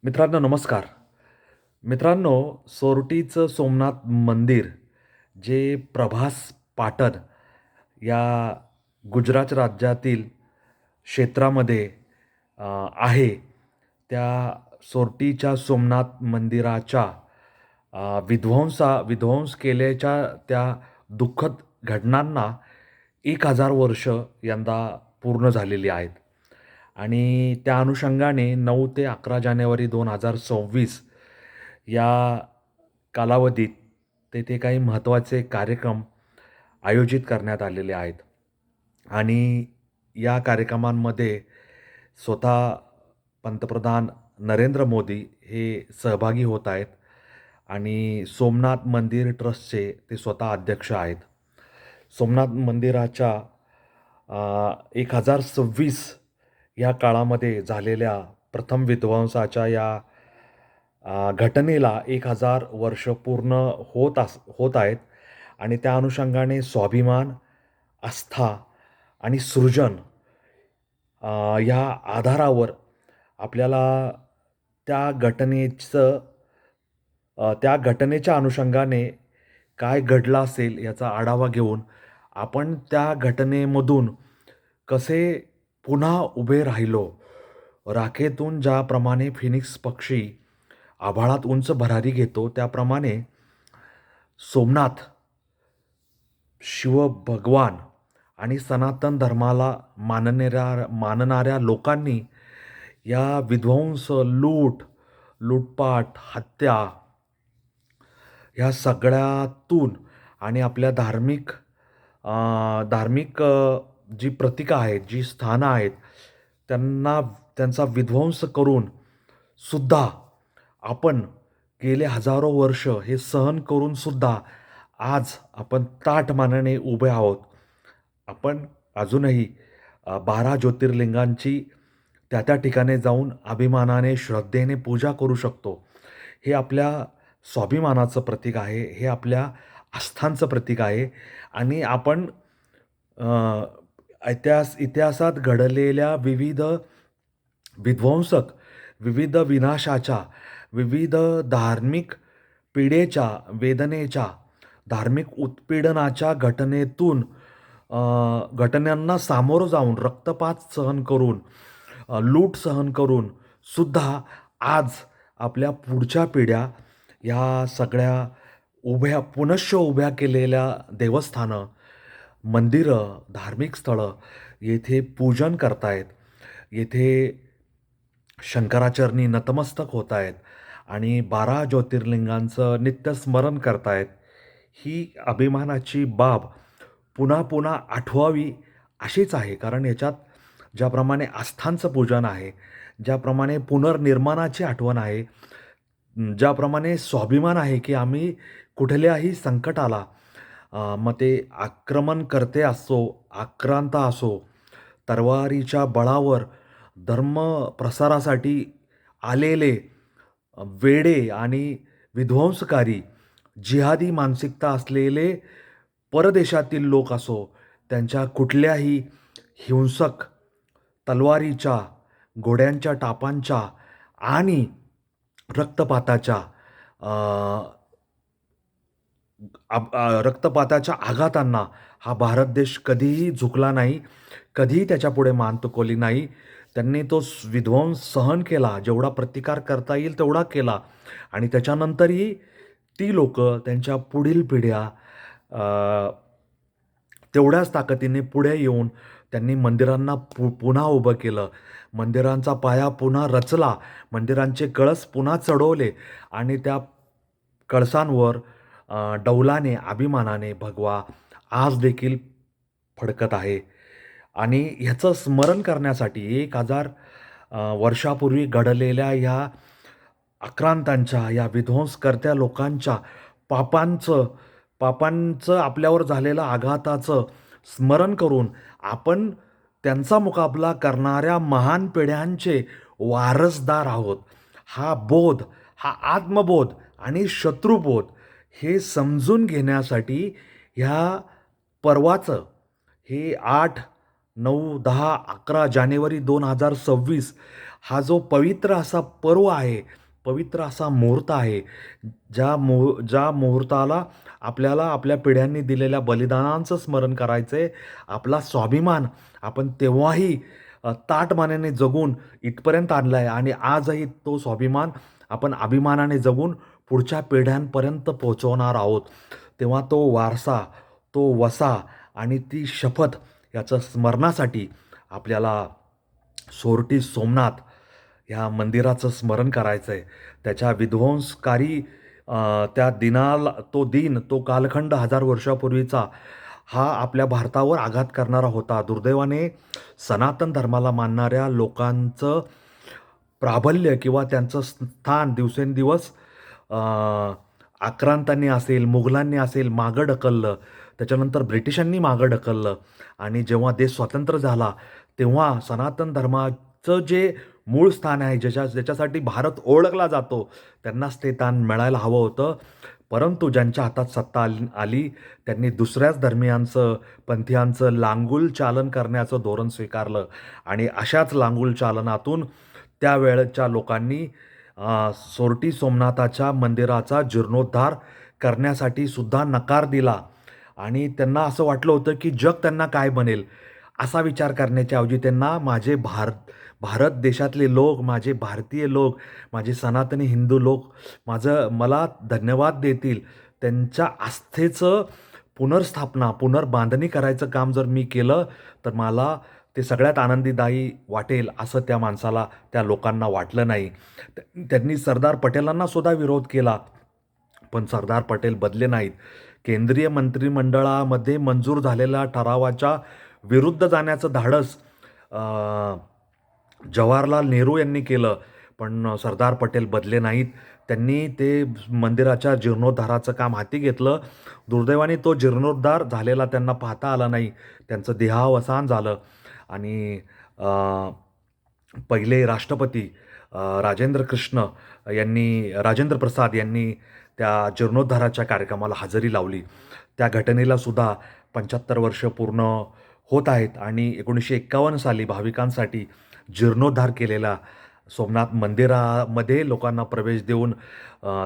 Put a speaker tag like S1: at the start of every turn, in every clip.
S1: मित्रांनो नमस्कार. मित्रांनो, सोरटीचं सोमनाथ मंदिर जे प्रभास पाटण या गुजरात राज्यातील क्षेत्रामध्ये आहे. त्या सोरटीच्या सोमनाथ मंदिराच्या विध्वंस केल्याच्या त्या दुःखद घटनांना 1000 वर्ष यंदा पूर्ण झालेली आहेत. आणि त्या अनुषंगाने 9 ते 11 जानेवारी 2026 या कालावधीत तेथे काही महत्त्वाचे कार्यक्रम आयोजित करण्यात आलेले आहेत. आणि या कार्यक्रमांमध्ये स्वतः पंतप्रधान नरेंद्र मोदी हे सहभागी होत आहेत आणि सोमनाथ मंदिर ट्रस्टचे ते स्वतः अध्यक्ष आहेत. सोमनाथ मंदिराच्या 1026 या काळामध्ये झालेल्या प्रथम विध्वंसाच्या या घटनेला 1000 वर्ष पूर्ण होत आहेत. आणि त्या अनुषंगाने स्वाभिमान, आस्था आणि सृजन या आधारावर आपल्याला त्या घटनेचं त्या घटनेच्या अनुषंगाने काय घडलं असेल याचा आढावा घेऊन आपण त्या घटनेमधून कसे पुन्हा उभे राहिलो. राखेतून ज्याप्रमाणे फिनिक्स पक्षी आभाळात उंच भरारी घेतो, त्याप्रमाणे सोमनाथ, शिवभगवान आणि सनातन धर्माला मानणाऱ्या लोकांनी या विध्वंस, लूटपाट, हत्या ह्या सगळ्यातून आणि आपल्या धार्मिक जी प्रतीकं आहेत, जी स्थानं आहेत, त्यांचा विध्वंस करून सुद्धा आपण गेले हजारो वर्ष हे सहन करून सुद्धा आज आपण ताठ मानेने उभे आहोत. आपण अजूनही 12 ज्योतिर्लिंगांची त्या ठिकाणी जाऊन अभिमानाने, श्रद्धेने पूजा करू शकतो. हे आपल्या स्वाभिमानाचं प्रतीक आहे, हे आपल्या आस्थांचं प्रतीक आहे. आणि आपण इतिहासात घडलेल्या विविध विध्वंसक, विविध विनाशाच्या, विविध धार्मिक पीडेच्या, वेदनेच्या, धार्मिक उत्पीडनाच्या घटनांना सामोरं जाऊन, रक्तपात सहन करून, लूट सहन करून सुद्धा आज आपल्या पुढच्या पिढ्या या सगळ्या पुनश्च उभ्या केलेल्या देवस्थानं, मंदिरं, धार्मिक स्थळं येथे पूजन करतायत. येथे शंकराचरणी नतमस्तक होत आहेत आणि 12 ज्योतिर्लिंगांचं नित्यस्मरण करतायत. ही अभिमानाची बाब पुन्हा पुन्हा आठवावी अशीच आहे. कारण याच्यात ज्याप्रमाणे आस्थांचं पूजन आहे, ज्याप्रमाणे पुनर्निर्माणाची आठवण आहे, ज्याप्रमाणे स्वाभिमान आहे की आम्ही कुठल्याही संकटाला, मग ते आक्रमणकर्ते असो, आक्रांत असो, तलवारीच्या बळावर धर्म प्रसारासाठी आलेले वेडे आणि विध्वंसकारी जिहादी मानसिकता असलेले परदेशातील लोक असो, त्यांच्या कुठल्याही हिंसक तलवारीच्या, घोड्यांच्या टापांच्या आणि रक्तपाताच्या आघातांना हा भारत देश कधीही झुकला नाही, कधीही त्याच्यापुढे मान तुकवली नाही. त्यांनी तो विध्वंस सहन केला, जेवढा प्रतिकार करता येईल तेवढा केला. आणि त्याच्यानंतरही ती लोकं, त्यांच्या पुढील पिढ्या तेवढ्याच ताकदीने पुढे येऊन त्यांनी मंदिरांना पुन्हा उभं केलं, मंदिरांचा पाया पुन्हा रचला, मंदिरांचे कळस पुन्हा चढवले आणि त्या कळसांवर डौलाने, अभिमानाने भगवा आज देखील फडकत आहे. आणि ह्याचं स्मरण करण्यासाठी 1000 वर्षापूर्वी घडलेल्या ह्या आक्रांतांच्या, या विध्वंसकर्त्या लोकांच्या पापांचं आपल्यावर झालेलं आघाताचं स्मरण करून आपण त्यांचा मुकाबला करणाऱ्या महान पिढ्यांचे वारसदार आहोत. हा बोध, हा आत्मबोध आणि शत्रुबोध हे समजून घेण्यासाठी ह्या पर्वाचं, हे 8, 9, 10, 11 जानेवारी 2026 हा जो पवित्र असा पर्व आहे, पवित्र असा मुहूर्त आहे, ज्या मुहूर्ताला आपल्याला आपल्या पिढ्यांनी दिलेल्या बलिदानांचं स्मरण करायचं आहे. आपला स्वाभिमान आपण तेव्हाही ताठमानेने जगून इथपर्यंत आणला आहे आणि आजही तो स्वाभिमान आपण अभिमानाने जगून पुढच्या पिढ्यांपर्यंत पोहोचवणार आहोत. तेव्हा तो वारसा, तो वसा आणि ती शपथ याचं स्मरणासाठी आपल्याला सोरटी सोमनाथ ह्या मंदिराचं स्मरण करायचं आहे. त्याच्या विध्वंसकारी त्या दिनाला तो कालखंड 1000 वर्षापूर्वीचा हा आपल्या भारतावर आघात करणारा होता. दुर्दैवाने सनातन धर्माला मानणाऱ्या लोकांचं प्राबल्य किंवा त्यांचं स्थान दिवसेंदिवस अ, आक्रांतांनी असेल, मुघलांनी असेल मागं ढकललं. त्याच्यानंतर ब्रिटिशांनी मागं ढकललं आणि जेव्हा देश स्वतंत्र झाला, तेव्हा सनातन धर्माचं जे मूळ स्थान आहे, ज्याच्यासाठी भारत ओळखला जातो, त्यांनाच ते स्थान मिळायला हवं होतं. परंतु ज्यांच्या हातात सत्ता आली त्यांनी दुसऱ्याच धर्मियांचं, पंथीयांचं लांगुल चालन करण्याचं धोरण स्वीकारलं आणि अशाच लांगुल चालनातून त्यावेळच्या लोकांनी सोरटी सोमनाथाच्या मंदिराचा जीर्णोद्धार करण्यासाठी सुद्धा नकार दिला आणि त्यांना असं वाटलं होतं की जग त्यांना काय बनेल असा विचार करण्याच्या ऐवजी त्यांना भारत देशातले लोक, माझे भारतीय लोक, माझे सनातनी हिंदू लोक मला धन्यवाद देतील. त्यांच्या आस्थेचं पुनर्स्थापना, पुनर्बांधणी करायचं काम जर मी केलं तर मला ते सगळ्यात आनंदीदायी वाटेल असं त्या लोकांना वाटलं नाही. त्यांनी सरदार पटेलांना सुद्धा विरोध केला, पण सरदार पटेल बदले नाहीत. केंद्रीय मंत्रिमंडळामध्ये मंजूर झालेल्या ठरावाच्या विरुद्ध जाण्याचं धाडस जवाहरलाल नेहरू यांनी केलं, पण सरदार पटेल बदले नाहीत. त्यांनी ते मंदिराच्या जीर्णोद्धाराचं काम हाती घेतलं. दुर्दैवाने तो जीर्णोद्धार झालेला त्यांना पाहता आला नाही. त्यांचं देहावसान झालं आणि पहिले राष्ट्रपती राजेंद्र प्रसाद यांनी त्या जीर्णोद्धाराच्या कार्यक्रमाला हजेरी लावली. त्या घटनेला सुद्धा 75 वर्ष पूर्ण होत आहेत आणि 1951 साली भाविकांसाठी जीर्णोद्धार केलेला सोमनाथ मंदिरामध्ये लोकांना प्रवेश देऊन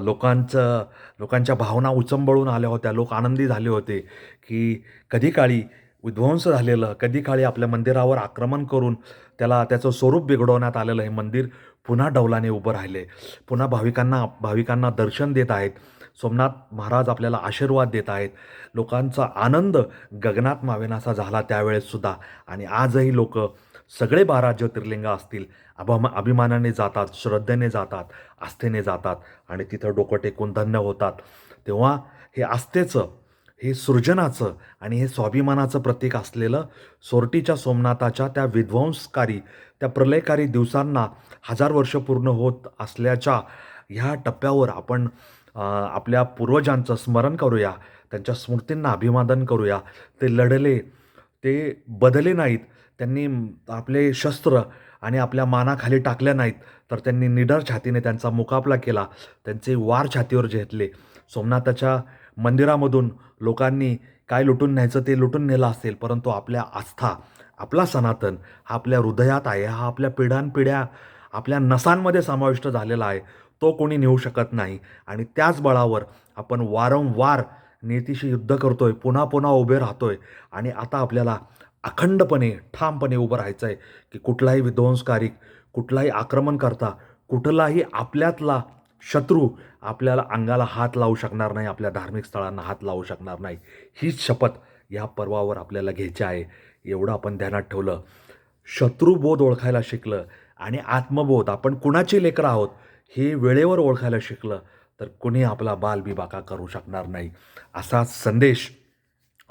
S1: लोकांच्या भावना उचंबळून आल्या होत्या. लोक आनंदी झाले होते की कधी काळी विध्वंस झालेलं, कधी काळी आपल्या मंदिरावर आक्रमण करून त्याचं स्वरूप बिघडवण्यात आलेलं हे मंदिर पुन्हा डौलाने उभं राहिले. पुन्हा भाविकांना दर्शन देत आहेत. सोमनाथ महाराज आपल्याला आशीर्वाद देत आहेत. लोकांचा आनंद गगनात मावेनासा झाला त्यावेळेससुद्धा आणि आजही लोक सगळे 12 ज्योतिर्लिंग असतील अभिमानाने जातात, श्रद्धेने जातात, आस्थेने जातात आणि तिथं डोकं टेकून धन्य होतात. तेव्हा हे आस्थेचं, हे सृजनाचं आणि हे स्वाभिमानाचं प्रतीक असलेलं सोरटीच्या सोमनाथाच्या त्या प्रलयकारी दिवसांना 1000 वर्ष पूर्ण होत असल्याच्या ह्या टप्प्यावर आपण आपल्या पूर्वजांचं स्मरण करूया, त्यांच्या स्मृतींना अभिवादन करूया. ते लढले, ते बदले नाहीत. त्यांनी आपले शस्त्र आणि आपल्या मानाखाली टाकल्या नाहीत, तर त्यांनी निडर छातीने त्यांचा मुकाबला केला. त्यांचे वार छातीवर झेतले. सोमनाथाच्या मंदिरामधून लोकांनी काय लुटून न्यायचं ते लुटून नेलं असेल, परंतु आपल्या आस्था, आपला सनातन हा आपल्या हृदयात आहे. हा आपल्या पिढ्यानपिढ्या आपल्या नसांमध्ये समाविष्ट झालेला आहे. तो कोणी नेऊ शकत नाही आणि त्याच बळावर आपण वारंवार नियतीशी युद्ध करतोय, पुन्हा पुन्हा उभे राहतोय आणि आता आपल्याला अखंडपणे, ठामपणे उभं राहायचं आहे की कुठलाही विध्वंसकारी, कुठलाही आक्रमणकर्ता, कुठलाही आपल्यातला शत्रू आपल्याला अंगाला हात लावू शकणार नाही, आपल्या धार्मिक स्थळांना हात लावू शकणार नाही. हीच शपथ या पर्वावर आपल्याला घ्यायची आहे. एवढं आपण ध्यानात ठेवलं, शत्रुबोध ओळखायला शिकलं आणि आत्मबोध, आपण कुणाची लेकरं आहोत हे वेळेवर ओळखायला शिकलं तर कुणी आपला बालबिबाका करू शकणार नाही. असा संदेश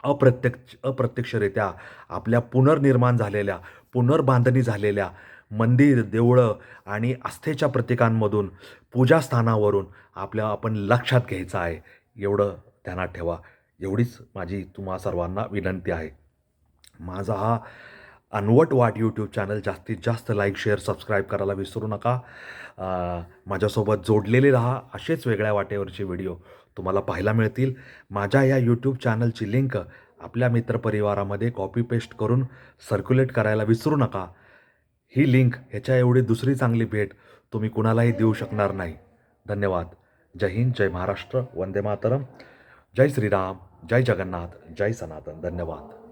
S1: अप्रत्यक्षरित्या आपल्या पुनर्निर्माण झालेल्या, पुनर्बांधणी झालेल्या मंदिर, देवळं आणि आस्थेच्या प्रतीकांमधून, पूजास्थानावरून आपण लक्षात घ्यायचं आहे. एवढं ध्यानात ठेवा. एवढीच माझी तुम्हा सर्वांना विनंती आहे. माझा हा अनवट वाट यूट्यूब चॅनल जास्तीत जास्त लाईक, शेअर, सबस्क्राईब करायला विसरू नका. माझ्यासोबत जोडलेले राहा. असेच वेगळ्या वाटेवरचे व्हिडिओ तुम्हाला पाहायला मिळतील. माझ्या या यूट्यूब चॅनलची लिंक आपल्या मित्रपरिवारामध्ये कॉपी पेस्ट करून सर्क्युलेट करायला विसरू नका. ही लिंक ह्याच्या एवढी दुसरी चांगली भेट तुम्ही कुणालाही देऊ शकणार नाही. धन्यवाद. जय हिंद, जय महाराष्ट्र, वंदे मातरम, जय श्रीराम, जय जगन्नाथ, जय सनातन. धन्यवाद.